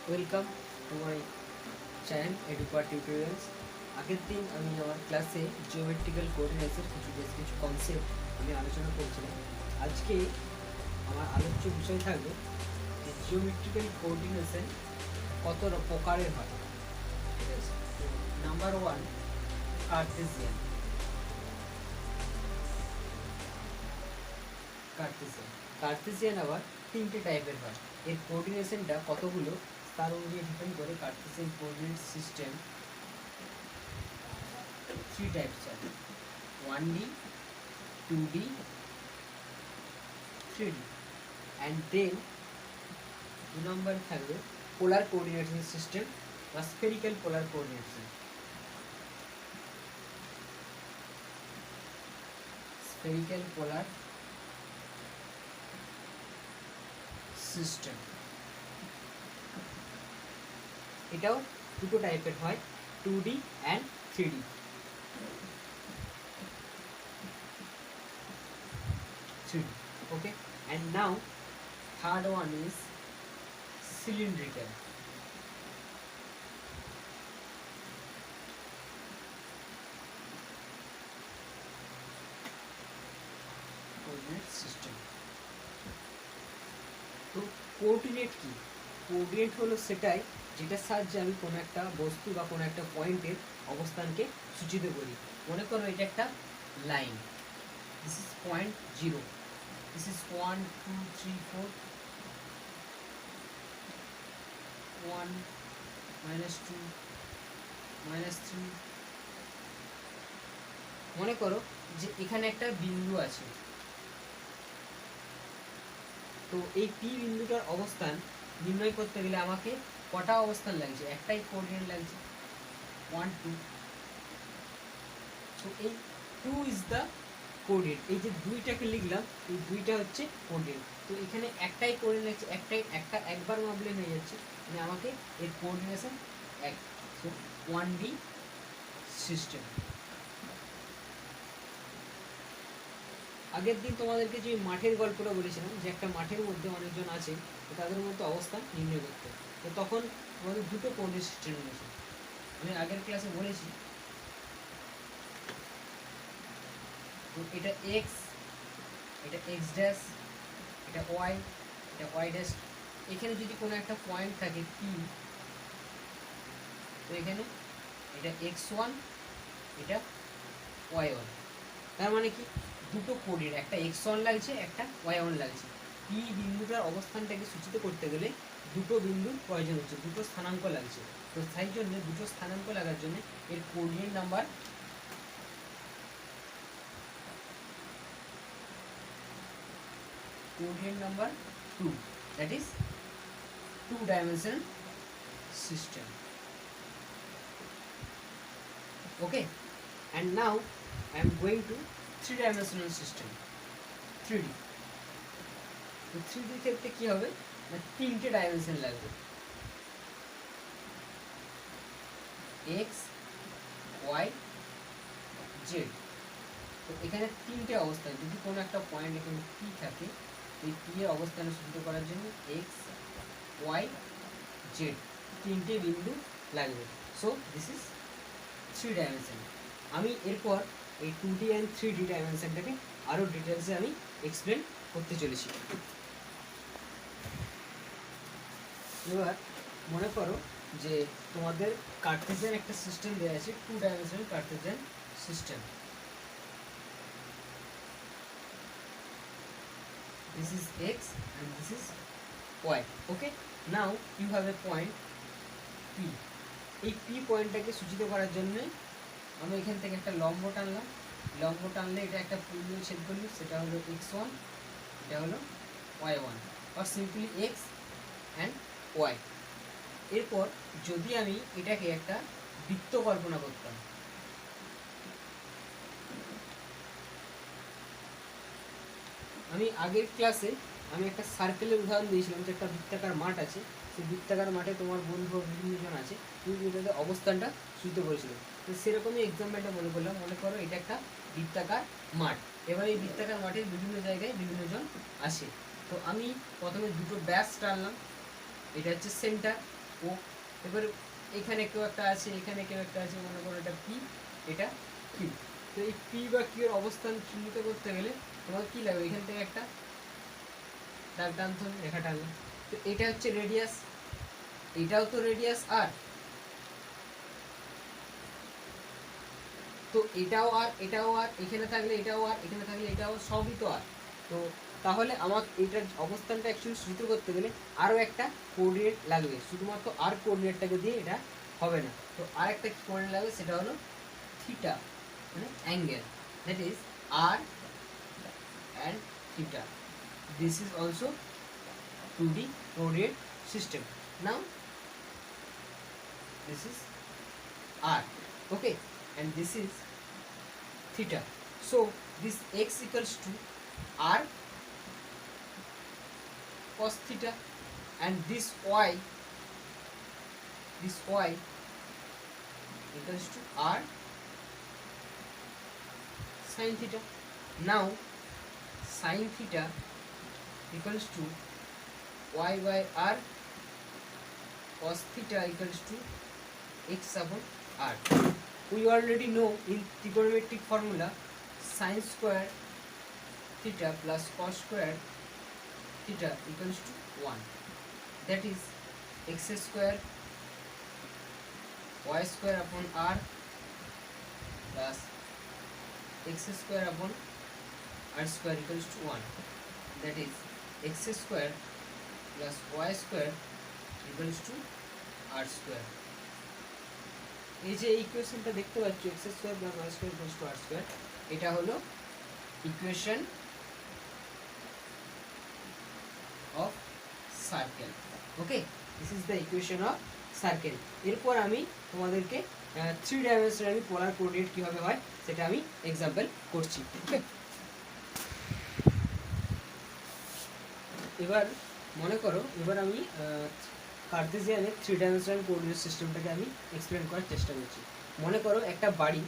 Welcome to my channel এডুপার tutorials. আগের দিন আমি আমার ক্লাসে জিওমেট্রিক্যাল কোঅর্ডিনেটসের কিছু কনসেপ্ট আমি আলোচনা করছিলাম। আজকে আমার আলোচ্য বিষয় থাকবে যে জিওমেট্রিক্যাল কোঅর্ডিনেশন কত প্রকারের হয়। ঠিক আছে, তো number one, Cartesian. Cartesian Cartesian আবার তিনটে টাইপের হয়। এর কোঅর্ডিনেশনটা কতগুলো তার অনুযায়ী ডিপেন্ড করে। Cartesian coordinate system three types are 1D, 2D, 3D, and then 2 number থাকবে পোলার কোঅর্ডিনেশন সিস্টেম বা spherical polar coordination. Spherical polar system এটাও দুটো টাইপের হয়, 2D and 3D। Okay, and now third one is cylindrical. Coordinate system. তো coordinate কি? Coordinate হলো সেটাই যেটার সাহায্যে আমি কোনো একটা বস্তু বা কোনো একটা পয়েন্টের অবস্থানকে সূচিত করি। মনে করো এটা একটা line, this is point 0, this is 1 2 3 4, 1 -2 -3। মনে করো যে এখানে একটা বিন্দু আছে, তো এই পি বিন্দুটার অবস্থান নির্ণয় করতে গেলে আমাকে কটা অবস্থান লাগছে? একটাই কোঅর্ডিনেট লাগছে, 1 2। সো এই 2 ইজ দ্য কোঅর্ডিনেট। এই যে দুইটাকে লিখলাম, এই দুইটা হচ্ছে কোঅর্ডিনেট। তো এখানে একটাই কোঅর্ডিনেট লাগছে, একবার মাপলে হয়ে যাচ্ছে, মানে আমাকে এর কোঅর্ডিনেশন এক। So 1D system. আগের দিন তোমাদেরকে যে মাঠের গল্পটা বলেছিলাম, যে একটা মাঠের মধ্যে অনেকজন আছে, তো তাদের মধ্যে অবস্থান নির্ণয় করতে, তো তখন আমাদের দুটো কোঅর্ডিনেট সিস্টেম রয়েছে। আমি আগের ক্লাসে বলেছি, তো এটা এক্স, এটা এক্স ড্যাশ, এটা ওয়াই, এটা ওয়াই ড্যাশ। এখানে যদি কোনো একটা পয়েন্ট থাকে পি, তো এখানে এটা x1, এটা y1। তার মানে কি দুটো কোঅর্ডিনেট, একটা x1 লাগছে, একটা y1 লাগছে। পি বিন্দুটার অবস্থানটাকে সূচিত করতে গেলে দুটো বিন্দুর প্রয়োজন হচ্ছে, দুটো স্থানাঙ্ক লাগছে। তো তাই জন্য দুটো স্থানাঙ্ক লাগার জন্য এর coordinate number two, that is 2-dimensional system. Okay, and now I am going to 3-dimensional system, 3D। তো 3D ক্ষেত্রে কি হবে না, তিনটে ডাইমেনশন লাগবে, এক্স ওয়াই জেড। তো এখানে তিনটে অবস্থান, যদি কোনো একটা পয়েন্ট এখানে পি থাকে, এই পি এর অবস্থানে সূচিত করার জন্য এক্স ওয়াই জেড তিনটে বিন্দু লাগবে। So this is 3 dimension. আমি এরপর এই 2D অ্যান্ড 3D ডাইমেনশনটাকে আরও ডিটেলসে আমি এক্সপ্লেন করতে চলেছি। এবার মনে করো যে তোমাদের কার্টেসিয়ান একটা সিস্টেম দেওয়া আছে, 2-dimensional Cartesian system. This is x and this is y. Okay, now you have a point P. এই P পয়েন্টটাকে সূচিত করার জন্য আমি এখান থেকে একটা লম্ব টানলাম, লম্ব টানলে এটা একটা বিন্দু ছেদ করলো, সেটা হলো x1, এটা হলো y1, or simply x and y। এরপর যদি আমি এটাকে একটা বৃত্ত কল্পনা করতাম, আমি আগের ক্লাসে আমি একটা সার্কেলের উদাহরণ দিয়েছিলাম, যে একটা বৃত্তাকার মাঠ আছে, সেই বৃত্তাকার মাঠে তোমার বন্ধু বিভিন্নজন আছে, তুমি তাদের অবস্থানটা সূচিত করেছিল। তো সেরকমই এক্সাম্পলটা মনে করলাম, মনে করো এটা একটা বৃত্তাকার মাঠ। এবার এই বৃত্তাকার মাঠের বিভিন্ন জায়গায় বিভিন্নজন আসে। তো আমি প্রথমে দুটো ব্যাস টানলাম, এটা হচ্ছে সেন্টার, ও। এবার এখানে কেউ একটা আছে, এখানে কেউ একটা আছে, মনে করো এটা পি, এটা কিউ। তো এই পি বা কিউ এর অবস্থান চিহ্নিত করতে গেলে তোমার কি লাগবে, এখান থেকে একটা দাগ টানতে হবে, রেখা টানলে। তো এটা হচ্ছে রেডিয়াস, এটাও তো রেডিয়াস আর, তো এটাও আর, এটাও আর, এখানে থাকলে এটাও আর, এখানে থাকলে এটাও, সবই তো আর। তো তাহলে আমার এটার অবস্থানটা অ্যাকচুয়ালি চিহ্নিত করতে গেলে আরও একটা কোঅর্ডিনেট লাগবে, শুধুমাত্র আর কোঅর্ডিনেটটাকে দিয়ে এটা হবে না। তো আর একটা কোঅর্ডিনেট লাগবে, সেটা হলো থিটা, মানে angle, that is R and theta. This is also 2D coordinate system. Now this is r, okay, and this is theta. So this x equals to r cos theta, and this y equals to r sin theta. Now sin theta equals to y by r cos theta equals to x upon r. We already know in trigonometric formula sin square theta plus cos square theta equals to 1. That is x square y square upon r plus x square upon r square equals to 1. That is x square plus y square equals to r square. এই যে ইকুয়েশনটা দেখতে পাচ্ছ x square plus y square equals to r square, এটা হলো equation of circle. Okay, this is the equation of circle. এরপর আমি তোমাদেরকে 3 dimensional polar coordinate কিভাবে হয় সেটা আমি এক্সাম্পল করছি। ওকে, এবার মনে করো, এবার আমি কার্টেসিয়ানের 3 ডাইমেনশনাল কোঅর্ডিনেট সিস্টেমটাকে আমি এক্সপ্লেন করার চেষ্টা করছি। মনে করো একটা বাড়ি,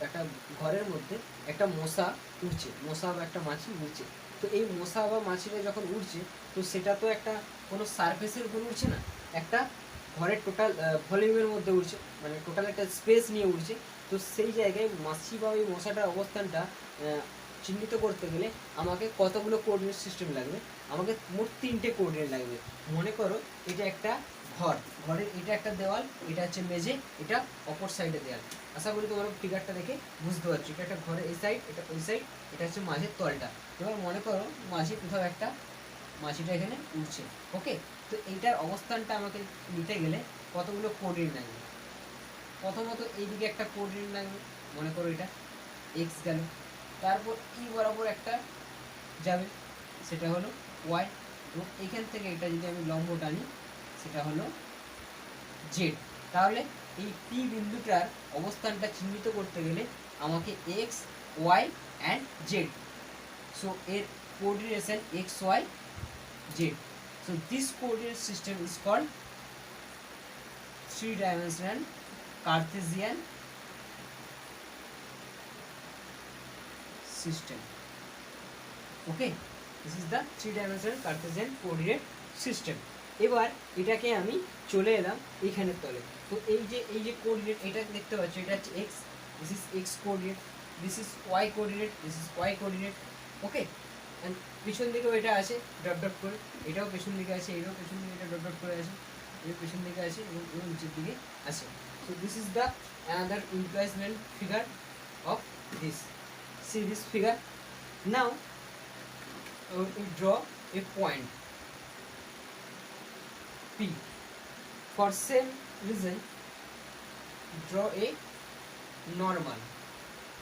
একটা ঘরের মধ্যে একটা মশা উড়ছে, মশা বা একটা মাছি উড়ছে। তো এই মশা বা মাছিটা যখন উড়ছে, তো সেটা তো একটা কোনো সারফেসের উপর উড়ছে না, একটা ঘরের টোটাল ভলিউমের মধ্যে উড়ছে, মানে টোটাল একটা স্পেস নিয়ে উড়ছে। তো সেই জায়গায় মাছি বা ওই মশাটার অবস্থানটা চিহ্নিত করতে গেলে আমাকে কতগুলো কোঅর্ডিনেট সিস্টেম লাগবে, আমাকে মোট 3টে কোঅর্ডিনেট লাগবে। মনে করো এটা একটা ঘর, ঘরের এটা একটা দেওয়াল, এটা হচ্ছে মেঝে, এটা অপর সাইডে দেওয়াল। আশা করি তোমার ফিগারটা দেখে বুঝতে পারছো, এটা একটা ঘরের এই সাইড, এটা ওই সাইড, এটা হচ্ছে মাঝের তলটা। এবার মনে করো মাঝে কোথাও একটা মাছিটা এখানে উঠছে। ওকে, তো এইটার অবস্থানটা আমাকে নিতে গেলে কতগুলো কোঅর্ডিনেট লাগবে। প্রথমত এইদিকে একটা কোঅর্ডিনেট লাগবে, মনে করো এটা এক্স গেল, তারপর ই বরাবর একটা যাবে, সেটা হলো ওয়াই, এবং এখান থেকে এটা যদি আমি লম্ব টানি সেটা হলো জেড। তাহলে এই পি বিন্দুটার অবস্থানটা চিহ্নিত করতে গেলে আমাকে x, y and z, so এর coordination x, y, z. So this coordinate system is called 3-dimensional Cartesian system. Okay, this is the 3-dimensional Cartesian coordinate system. এবার এটাকে আমি চলে এলাম এইখানের তলে। তো এই যে কোঅর্ডিনেট, এটা দেখতে পাচ্ছ, এটা হচ্ছে x, this is x coordinate, this is Y coordinate, this is Y coordinate. Okay, and পিছন দিকেও এটা আছে ডট ডট করে, এটাও পেছন দিকে আছে, এটাও পেছন দিকে এটা ডট ডট করে আছে, এটা পেছন দিকে আছে এবং নিচের দিকে আছে। So this is the another replacement figure of this. See this figure. Now we draw a point P. For same reason, draw a normal.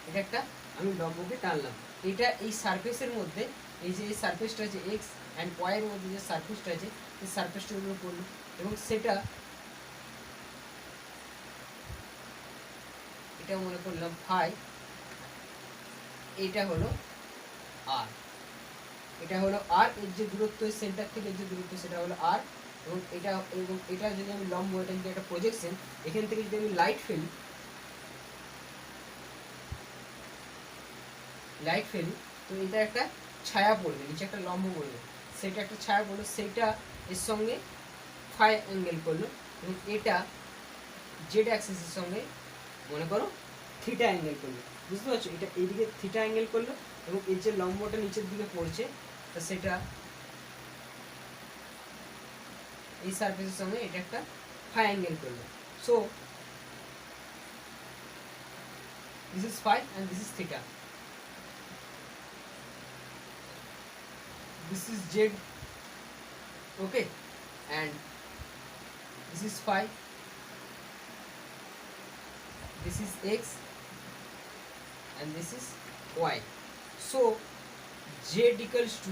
এটা একটা আমি লম্বকে টানলাম, এটা এই সারফেসের মধ্যে, এই যে এই সারফেসটা আছে এক্স অ্যান্ড ওয়াই এর মধ্যে যে সারফেসটা আছে, এই সারফেসটার উপরে পড়লো এবং সেটা এটা মনে করলাম ফাই, এটা হলো আর, এটা হলো আর, এর যে দূরত্ব সেন্টার থেকে যে দূরত্ব সেটা হলো আর, এবং এটা যদি আমি লম্ব, এটা যদি একটা প্রজেকশন, এখান থেকে যদি আমি লাইট ফেলি তো এটা একটা ছায়া পড়বে, নিচে একটা লম্ব পড়বে, সেটা একটা ছায়া পড়লো, সেটা এর সঙ্গে ফাই অ্যাঙ্গেল করলো, এবং এটা জেড অ্যাক্সিসের সঙ্গে মনে করো থিটা অ্যাঙ্গেল করলো, বুঝতে পারছো? এটা এইদিকে থিটা অ্যাঙ্গেল করলো এবং এর যে লম্বটা নিচের দিকে পড়ছে তা সেটা এই সারফেসের সঙ্গে এটা একটা ফাই অ্যাঙ্গেল করলো। So this is phi and this is theta. This is z, okay, and this is phi, this is x, and this is y. So z equals to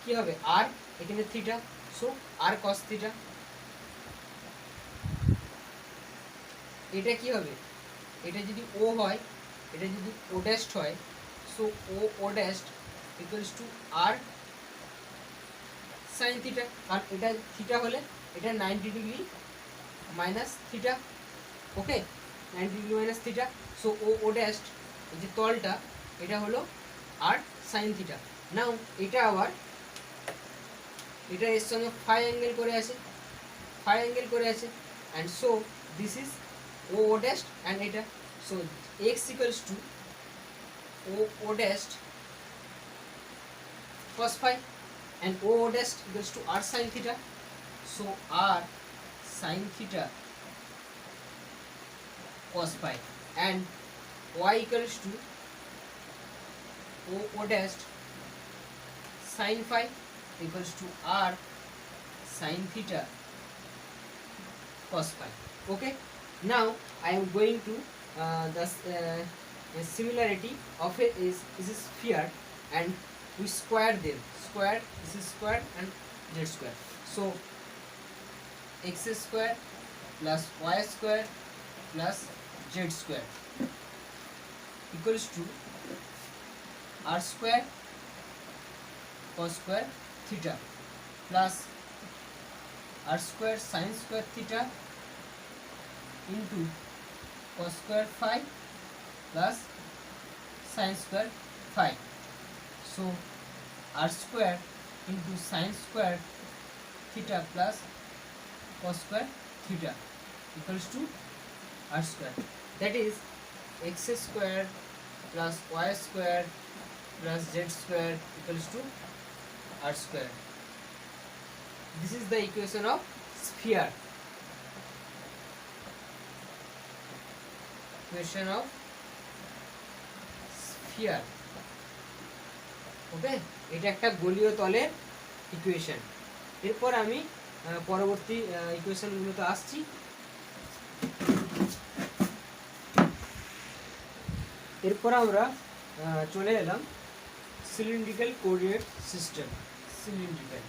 কি হবে r, এখানে theta, so r cos theta. এটা কি হবে, এটা যদি O হয়, এটা যদি ও ড্যাশড হয়, so O dashed equals to r sine theta. আর এটা থিটা হলে এটা 90 degree minus theta, okay, 90 degree minus theta. So O dashed এই যে তলটা এটা হলো আর সাইন থিটা। নাও এটা আবার এটা এর সঙ্গে ফাই অ্যাঙ্গেল করে আছে, ফাই অ্যাঙ্গেল করে আছে, অ্যান্ড সো দিস ইজ ও ড্যাশড অ্যান্ড এটা। So x equals to o dashed cos phi and o dashed equals to r sin theta. So r sin theta cos phi and y equals to o dashed sin phi equals to r sin theta cos phi. Okay, now I am going to the similarity of it is a sphere and we square them, square, this is square and z square. So x square plus y square plus z square equals to r square cos square theta plus r square sin square theta into cos square phi plus sin square phi. So r square into sin square theta plus cos square theta equals to r square. That is x square plus y square plus z square equals to r square. This is the equation of sphere. Equation of sphere. ওকে, এটা একটা গোলীয় তলের equation. এরপর আমি পরবর্তী ইকুয়েশনগুলোতে আসছি। এরপর আমরা চলে এলাম সিলিন্ড্রিক্যাল কোঅর্ডিনেট সিস্টেম। সিলিন্ড্রিক্যাল,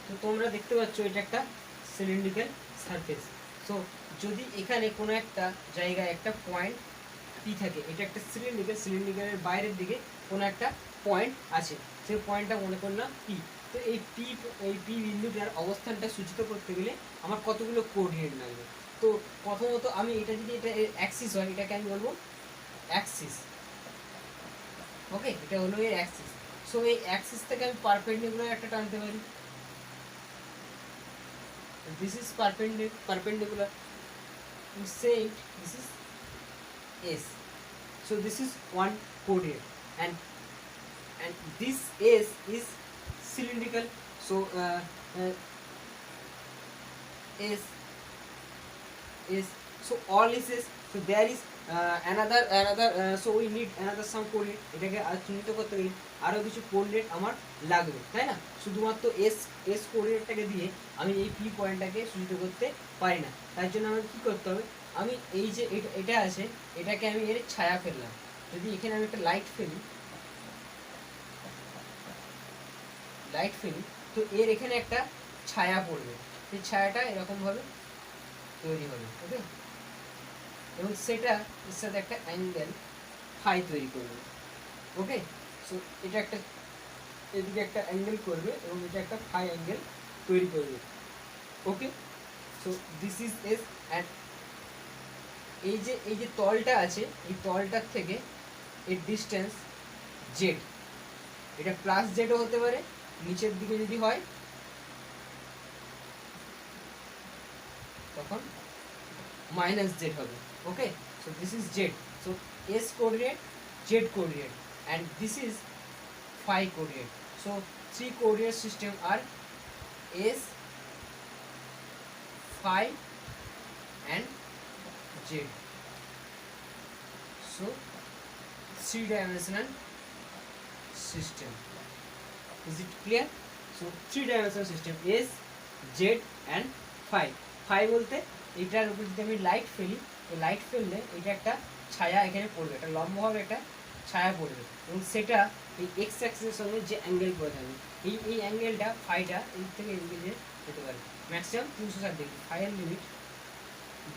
তো তোমরা দেখতে পাচ্ছ এটা একটা সিলিন্ড্রিক্যাল সারফেস। সো যদি এখানে কোনো একটা জায়গায় একটা পয়েন্ট পি থাকে, এটা একটা সিলিন্ড্রিক্যাল, সিলিন্ড্রিক্যালের বাইরের দিকে কোনো একটা পয়েন্ট আছে, সেই পয়েন্টটা মনে করলাম পি। তো এই পি বিন্দুটার অবস্থানটা সূচিত করতে গেলে আমার কতগুলো কোঅর্ডিনেট লাগবে। তো প্রথমত আমি এটা যদি এটা অ্যাক্সিস হয়, এটাকে আমি বলবো অ্যাক্সিস, ওকে, এটা হলো এর অ্যাক্সিস। সো এই অ্যাক্সিস থেকে আমি পারপেন্ডিকুলার একটা টানতে পারি, this is perpendicular, we say it, this is S. So this is one coordinate and this S is cylindrical. So S, so all is S. So there is another so we need another some coordinate, এটাকে চিহ্নিত করতে গেলে আরো কিছু coordinate আমার লাগবে, তাই না? শুধুমাত্র এস কোঅর্ডিনেটটাকে দিয়ে আমি এই পি পয়েন্টটাকে সূচিত করতে পারি না। তার জন্য আমাকে কী করতে হবে, আমি এই যে এটা আছে এটাকে আমি এর ছায়া ফেললাম। যদি এখানে আমি একটা লাইট ফেলি তো এর এখানে একটা ছায়া পড়বে, সেই ছায়াটা এরকমভাবে তৈরি হবে, ওকে, এবং সেটা এর সাথে একটা অ্যাঙ্গেল ফাই তৈরি করবে, ওকে। সো এটা একটা এদিকে একটা অ্যাঙ্গেল করবে এবং এটা একটা ফাই অ্যাঙ্গেল তৈরি করবে, okay. So this is s and এই যে তলটা আছে, এই তলটার থেকে এর ডিস্টেন্স জেড, এটা প্লাস জেডও হতে পারে, নিচের দিকে যদি হয় তখন মাইনাস জেড হবে। Okay, so this is z, so s coordinate, z coordinate, and this is phi coordinate. So three coordinate system are s, phi and z. So three dimensional system. Is it clear? So three dimensional system s, z and phi. phi বলতে এটার উপর যদি আমি light ফেলি, তো light ফেললে এটা একটা ছায়া এখানে পড়বে, একটা লম্বভাবে একটা ছায়া পড়বে, এবং সেটা এই এক্স অ্যাক্সিসের সঙ্গে যে অ্যাঙ্গেল পড়ে থাকবে, এই অ্যাঙ্গেলটা ফাইটা এই থেকে এদিকে যে যেতে পারে ম্যাক্সিমাম 360 ডিগ্রি। ফাইয়ের লিমিট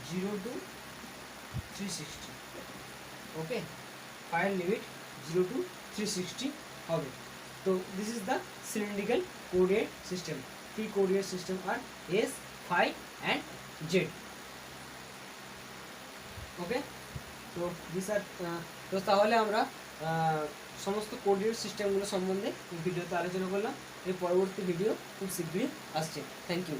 0 to 360। ওকে, ফাইয়ের লিমিট 0 to 360 হবে। তো this is the cylindrical coordinate system. Three coordinate system are s, phi and z. Okay, তো দিস আর তো তাহলে আমরা সমস্ত কোঅর্ডিনেট সিস্টেমগুলো সম্বন্ধে ভিডিওতে আলোচনা করলাম। এর পরবর্তী ভিডিও খুব শীঘ্রই আসছে। Thank you.